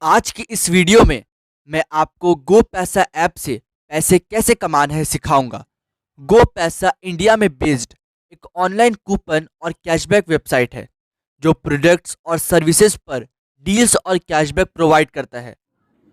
आज की इस वीडियो में मैं आपको गो पैसा ऐप से पैसे कैसे कमाना है सिखाऊंगा। गो पैसा इंडिया में बेस्ड एक ऑनलाइन कूपन और कैशबैक वेबसाइट है जो प्रोडक्ट्स और सर्विसेज पर डील्स और कैशबैक प्रोवाइड करता है।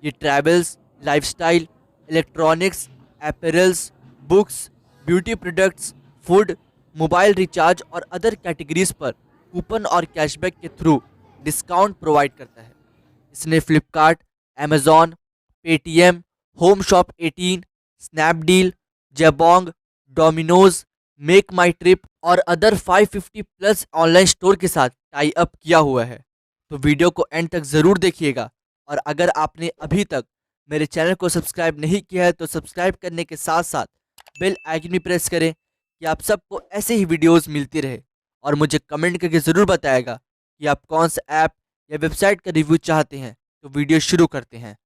ये travels, lifestyle, electronics, apparels, books, beauty products, food, mobile recharge और अदर कैटेगरीज पर कूपन और कैशबैक के थ्रू डिस्काउंट प्रोवाइड करता है। इसने Flipkart, Amazon, Paytm, home shop 18, Snapdeal, Jabong, Domino's, make my trip और अदर 550 प्लस ऑनलाइन स्टोर के साथ टाई अप किया हुआ है। तो वीडियो को एंड तक ज़रूर देखिएगा और अगर आपने अभी तक मेरे चैनल को सब्सक्राइब नहीं किया है तो सब्सक्राइब करने के साथ साथ बेल आइकन भी प्रेस करें कि आप सबको ऐसे ही वीडियोस मिलती रहे। और मुझे कमेंट करके ज़रूर बताएगा कि आप कौन सा ऐप या वेबसाइट का रिव्यू चाहते हैं। तो वीडियो शुरू करते हैं।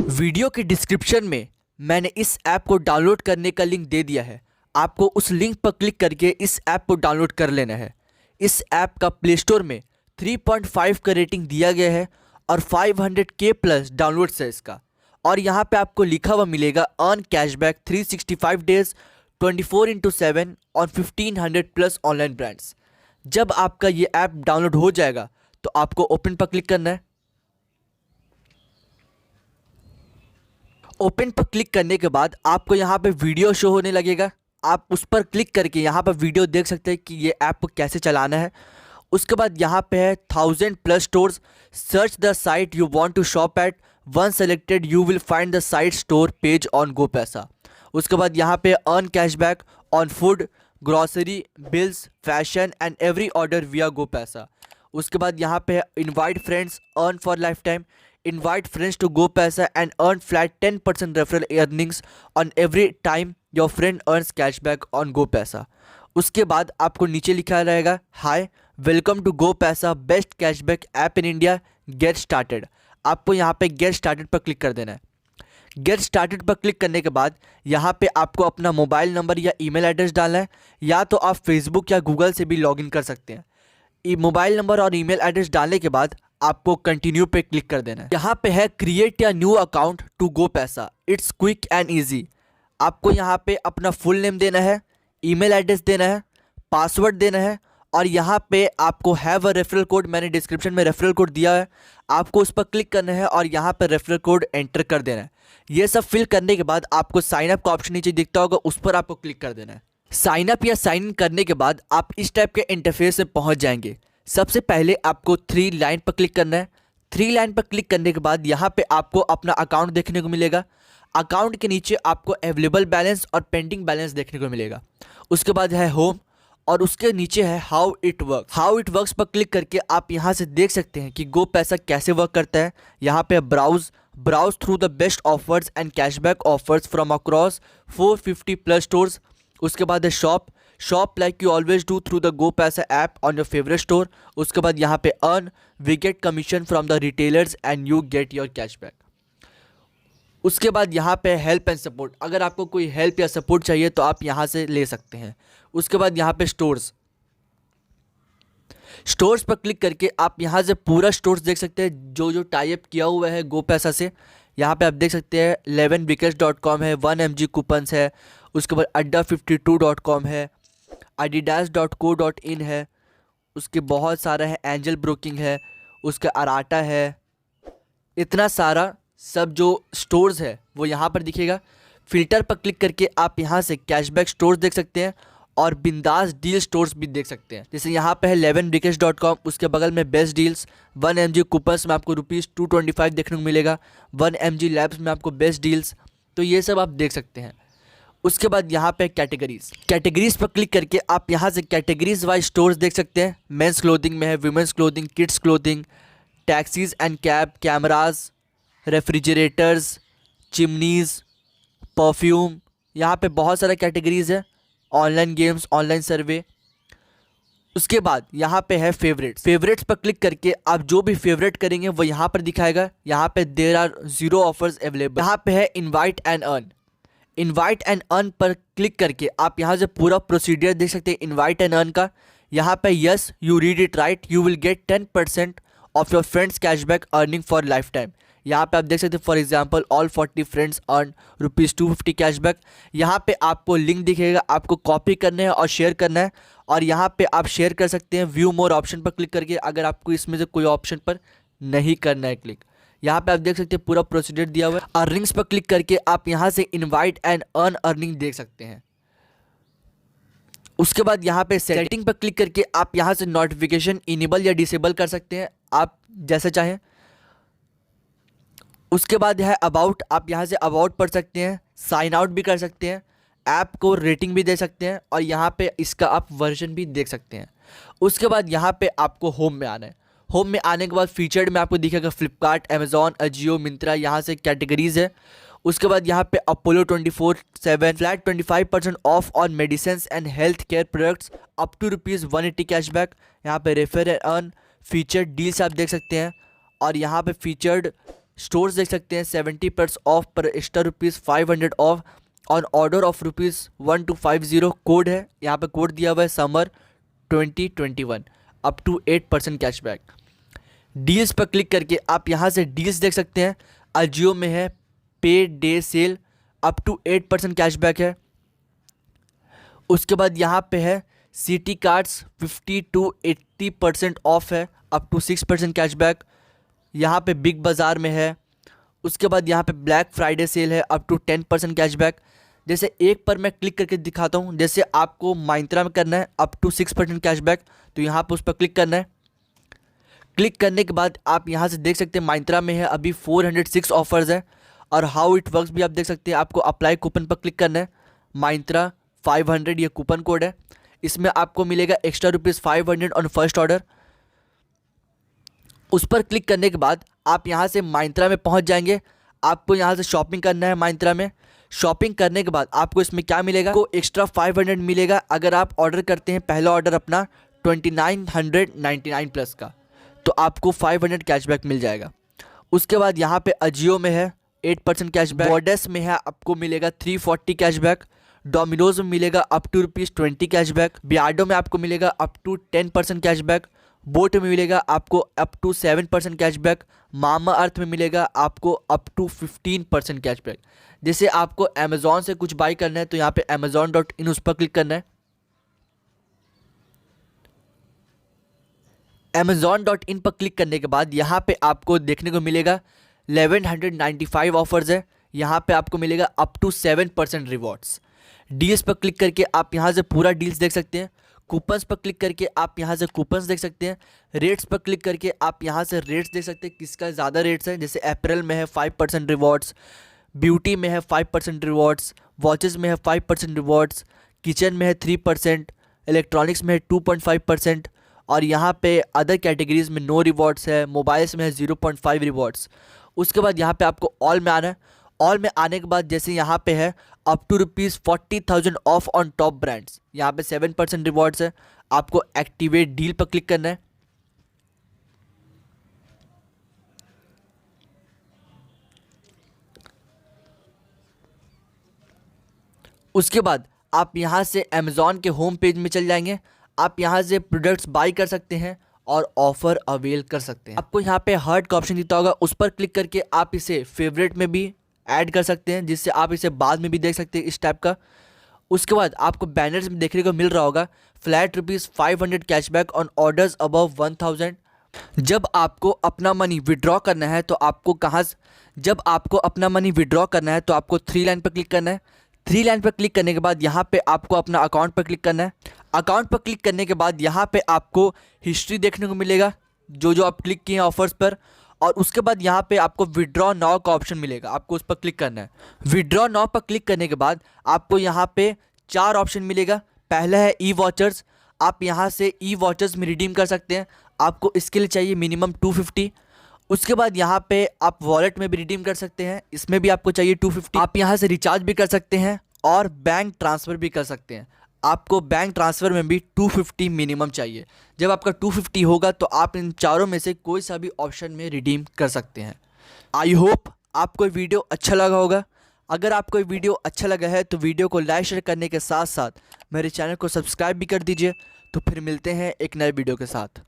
वीडियो के डिस्क्रिप्शन में मैंने इस ऐप को डाउनलोड करने का लिंक दे दिया है। आपको उस लिंक पर क्लिक करके इस ऐप को डाउनलोड कर लेना है। इस ऐप का प्ले स्टोर में 3.5 का रेटिंग दिया गया है और 500K प्लस डाउनलोड्स है इसका। और यहाँ पे आपको लिखा हुआ मिलेगा earn cashback 365 days 24/7 on 1500 plus online brands. जब आपका ये ऐप डाउनलोड हो जाएगा तो आपको ओपन पर क्लिक करना है। ओपन पर क्लिक करने के बाद आपको यहाँ पे वीडियो शो होने लगेगा। आप उस पर क्लिक करके यहाँ पर वीडियो देख सकते हैं कि ये ऐप को कैसे चलाना है। उसके बाद यहाँ पे है 1000 plus stores, search the site you want to shop at, one selected you will find the site store page on GoPaisa. उसके बाद यहाँ पे earn cashback on food, grocery, bills, fashion and every order via GoPaisa. उसके बाद यहाँ पे invite friends, earn for lifetime, invite friends to go paisa and earn flat 10% referral earnings on every time your friend earns cashback on go paisa। उसके बाद आपको नीचे लिखा रहेगा हाय वेलकम टू गो पैसा best cashback app in India, get started. आपको यहाँ पे गेट स्टार्टेड पर क्लिक कर देना है। गेट स्टार्टेड पर क्लिक करने के बाद यहाँ पे आपको अपना मोबाइल नंबर या ईमेल एड्रेस डालना है, या तो आप फेसबुक या गूगल से भी लॉगिन कर सकते हैं। मोबाइल नंबर और ईमेल एड्रेस डालने के बाद आपको कंटिन्यू पे क्लिक कर देना है। यहाँ पे है क्रिएट या न्यू अकाउंट टू गो पैसा, इट्स क्विक एंड इजी। आपको यहाँ पे अपना फुल नेम देना है, ईमेल एड्रेस देना है, पासवर्ड देना है और यहाँ पे आपको हैव अ रेफरल कोड, मैंने डिस्क्रिप्शन में रेफरल कोड दिया है, आपको उस पर क्लिक करना है और यहाँ पे रेफरल कोड एंटर कर देना है। ये सब फिल करने के बाद आपको साइन अप का ऑप्शन नीचे दिखता होगा, उस पर आपको क्लिक कर देना है। साइन अप या साइन इन करने के बाद आप इस टाइप के इंटरफेस में पहुंच जाएंगे। सबसे पहले आपको 3 लाइन पर क्लिक करना है। 3 लाइन पर क्लिक करने के बाद यहाँ पे आपको अपना अकाउंट देखने को मिलेगा। अकाउंट के नीचे आपको अवेलेबल बैलेंस और पेंडिंग बैलेंस देखने को मिलेगा। उसके बाद है होम और उसके नीचे है how it work. How it works पर क्लिक करके आप यहाँ से देख सकते हैं कि गो पैसा कैसे वर्क करता है। यहाँ पे browse through the best offers and cashback offers from across 450 plus stores. उसके बाद है shop like you always do through the go Paisa app on your favourite store. उसके बाद यहाँ पे earn, we get commission from the retailers and you get your cashback. उसके बाद यहाँ पे हेल्प एंड सपोर्ट, अगर आपको कोई हेल्प या सपोर्ट चाहिए तो आप यहाँ से ले सकते हैं। उसके बाद यहाँ पे स्टोर्स पर क्लिक करके आप यहाँ से पूरा स्टोर्स देख सकते हैं जो जो टाई अप किया हुआ है गो पैसा से। यहाँ पे आप देख सकते हैं 11wickets.com है, 1mg कूपन्स है, उसके बाद adda52.com है, adidas.co.in है, उसके बहुत सारा है, एंजल ब्रोकिंग है, उसका अराटा है। इतना सारा सब जो स्टोर्स है वो यहाँ पर दिखेगा। फिल्टर पर क्लिक करके आप यहाँ से कैशबैक स्टोर्स देख सकते हैं और बिंदास डील स्टोर्स भी देख सकते हैं। जैसे यहाँ पे है 11wickets.com, उसके बगल में बेस्ट डील्स, 1mg कूपन्स में आपको ₹225 देखने को मिलेगा, 1mg लैब्स में आपको बेस्ट डील्स। तो ये सब आप देख सकते हैं। उसके बाद यहाँ पे कैटेगरीज पर क्लिक करके आप यहाँ से कैटेगरीज वाइज स्टोर्स देख सकते हैं। मेंस क्लोथिंग में है, women's clothing, kids clothing, taxis and cab, cameras, refrigerators, chimneys, perfume. यहाँ पे बहुत सारा कैटेगरीज है। Online games, online survey. उसके बाद यहाँ पे है फेवरेट्स पर क्लिक करके आप जो भी फेवरेट करेंगे वो यहाँ पर दिखाएगा। यहाँ पे देयर आर 0 ऑफर्स अवेलेबल। यहाँ पे है इनवाइट एंड अर्न पर क्लिक करके आप यहाँ से पूरा प्रोसीडियर देख सकते हैं इनवाइट एंड अर्न का। यहाँ पे yes you read it right, you will get 10% of your friends cashback earning for life time. यहाँ पे आप देख सकते हैं for example all 40 friends earn ₹250 cashback. यहाँ पे आपको लिंक दिखेगा, आपको कॉपी करना है और शेयर करना है, और यहाँ पे आप शेयर कर सकते हैं व्यू मोर ऑप्शन पर क्लिक करके, अगर आपको इसमें से कोई ऑप्शन पर नहीं करना है क्लिक। यहाँ पे आप देख सकते हैं पूरा प्रोसीजर दिया हुआ है। अर्निंग्स पर क्लिक करके आप यहाँ से इनवाइट एंड अर्न अर्निंग देख सकते हैं। उसके बाद यहाँ पे सेटिंग पर क्लिक करके आप यहाँ से नोटिफिकेशन इनेबल या डिसेबल कर सकते हैं, आप जैसे चाहें। उसके बाद है अबाउट, आप यहाँ से अबाउट पढ़ सकते हैं, साइन आउट भी कर सकते हैं, ऐप को रेटिंग भी दे सकते हैं, और यहाँ पे इसका आप वर्जन भी देख सकते हैं। उसके बाद यहाँ पे आपको होम में आना है। होम में आने के बाद फीचर्ड में आपको दिखेगा फ्लिपकार्ट, अमेजॉन, अजियो, मिंत्रा, यहाँ से कैटेगरीज है। उसके बाद यहाँ पे Apollo 24/7 flat 25% off on medicine and health care products up to ₹180 cashback. यहाँ पे refer and earn featured deals आप देख सकते हैं, और यहाँ पे फीचर्ड स्टोर्स देख सकते हैं 70% ऑफ पर extra ₹500 off on order of ₹1250। Code है, यहाँ पे कोड दिया हुआ है summer 2021 up to 8% cashback. Deals पर क्लिक करके आप यहाँ से डील्स देख सकते हैं। अजियो में है pay day sale up to 8% cashback है। उसके बाद यहाँ पे है सिटी कार्ड्स 50 to 80% ऑफ है अप टू 6% कैशबैक। यहाँ पे बिग बाज़ार में है। उसके बाद यहाँ पे ब्लैक फ्राइडे सेल है अप टू 10% कैशबैक। जैसे एक पर मैं क्लिक करके दिखाता हूँ, जैसे आपको माइंत्रा में करना है अप टू 6% कैशबैक, तो यहाँ पे उस पर क्लिक करना है। क्लिक करने के बाद आप यहाँ से देख सकते हैं माइंत्रा में है अभी 406 ऑफर्स है, और हाउ इट वर्क्स भी आप देख सकते हैं। आपको अप्लाई कूपन पर क्लिक करना है, माइंत्रा 500 ये कूपन कोड है, इसमें आपको मिलेगा एक्स्ट्रा ₹500 ऑन फर्स्ट ऑर्डर। उस पर क्लिक करने के बाद आप यहाँ से माइंत्रा में पहुँच जाएंगे। आपको यहाँ से शॉपिंग करना है माइंत्रा में। शॉपिंग करने के बाद आपको इसमें क्या मिलेगा, आपको एक्स्ट्रा 500 मिलेगा अगर आप ऑर्डर करते हैं पहला ऑर्डर अपना 2999 प्लस का, तो आपको 500 कैशबैक मिल जाएगा। उसके बाद यहाँ पे अजियो में है 8% कैशबैक, बॉर्डर्स में है आपको मिलेगा 340 कैशबैक, डोमिनोज में मिलेगा अप टू ₹20 कैशबैक, बियार्डो में आपको मिलेगा अप टू 10% कैशबैक, बोट में मिलेगा आपको अप टू 7% कैशबैक, मामा अर्थ में मिलेगा आपको अप टू 15% कैशबैक। जैसे आपको अमेजॉन से कुछ बाई करना है तो यहाँ पे amazon.in उस पर क्लिक करना है। amazon.in पर क्लिक करने के बाद यहाँ पे आपको देखने को मिलेगा 1195 ऑफर्स है। यहाँ पे आपको मिलेगा अप टू 7% रिवॉर्ड्स। डील्स पर क्लिक करके आप यहाँ से पूरा डील्स देख सकते हैं। कूपन्स पर क्लिक करके आप यहाँ से कूपन्स देख सकते हैं। रेट्स पर क्लिक करके आप यहाँ से रेट्स देख सकते हैं किसका ज़्यादा रेट्स है। जैसे अप्रैल में है 5% रिवॉर्ड्स, ब्यूटी में है 5% रिवॉर्ड्स, वॉचेस में है 5% रिवॉर्ड्स, किचन में है 3%, इलेक्ट्रॉनिक्स में है 2.5%, और यहाँ पे अदर कैटेगरीज में नो रिवॉर्ड्स है। मोबाइल्स में है 0.5 रिवॉर्ड्स। उसके बाद यहाँ पे आपको ऑल में आना है। ऑल में आने के बाद जैसे यहाँ पे है up to ₹40,000 off on top brands, यहाँ पे 7% रिवॉर्ड्स है। आपको एक्टिवेट डील पर क्लिक करना है। उसके बाद आप यहाँ से अमेज़ॉन के होम पेज में चल जाएंगे। आप यहाँ से प्रोडक्ट्स बाई कर सकते हैं और ऑफ़र अवेल कर सकते हैं। आपको यहाँ पे हार्ट का ऑप्शन दिखता होगा, उस पर क्लिक करके आप इसे फेवरेट में भी ऐड कर सकते हैं, जिससे आप इसे बाद में भी देख सकते हैं इस टाइप का। उसके बाद आपको बैनर्स में देखने को मिल रहा होगा flat ₹500 cashback on orders above 1000। जब आपको अपना मनी विड्रॉ करना है तो आपको आपको 3 लाइन पर क्लिक करना है। 3 लाइन पर क्लिक करने के बाद यहाँ पे आपको अपना अकाउंट पर क्लिक करना है। अकाउंट पर क्लिक करने के बाद यहाँ पे आपको हिस्ट्री देखने को मिलेगा जो आप क्लिक किए हैं ऑफर्स पर, और उसके बाद यहाँ पे आपको विड्रॉ नाउ का ऑप्शन मिलेगा, आपको उस पर क्लिक करना है। विड्रॉ नाउ पर क्लिक करने के बाद आपको यहाँ पे 4 ऑप्शन मिलेगा। पहला है ई वॉचर्स, आप यहाँ से ई वॉचर्स में रिडीम कर सकते हैं। आपको इसके लिए चाहिए मिनिमम 250। उसके बाद यहाँ पे आप वॉलेट में भी रिडीम कर सकते हैं, इसमें भी आपको चाहिए 250। आप यहाँ से रिचार्ज भी कर सकते हैं और बैंक ट्रांसफ़र भी कर सकते हैं। आपको बैंक ट्रांसफ़र में भी 250 मिनिमम चाहिए। जब आपका 250 होगा तो आप इन चारों में से कोई सा भी ऑप्शन में रिडीम कर सकते हैं। आई होप आपको ये वीडियो अच्छा लगा होगा। अगर आपको ये वीडियो अच्छा लगा है तो वीडियो को लाइक शेयर करने के साथ साथ मेरे चैनल को सब्सक्राइब भी कर दीजिए। तो फिर मिलते हैं एक नए वीडियो के साथ।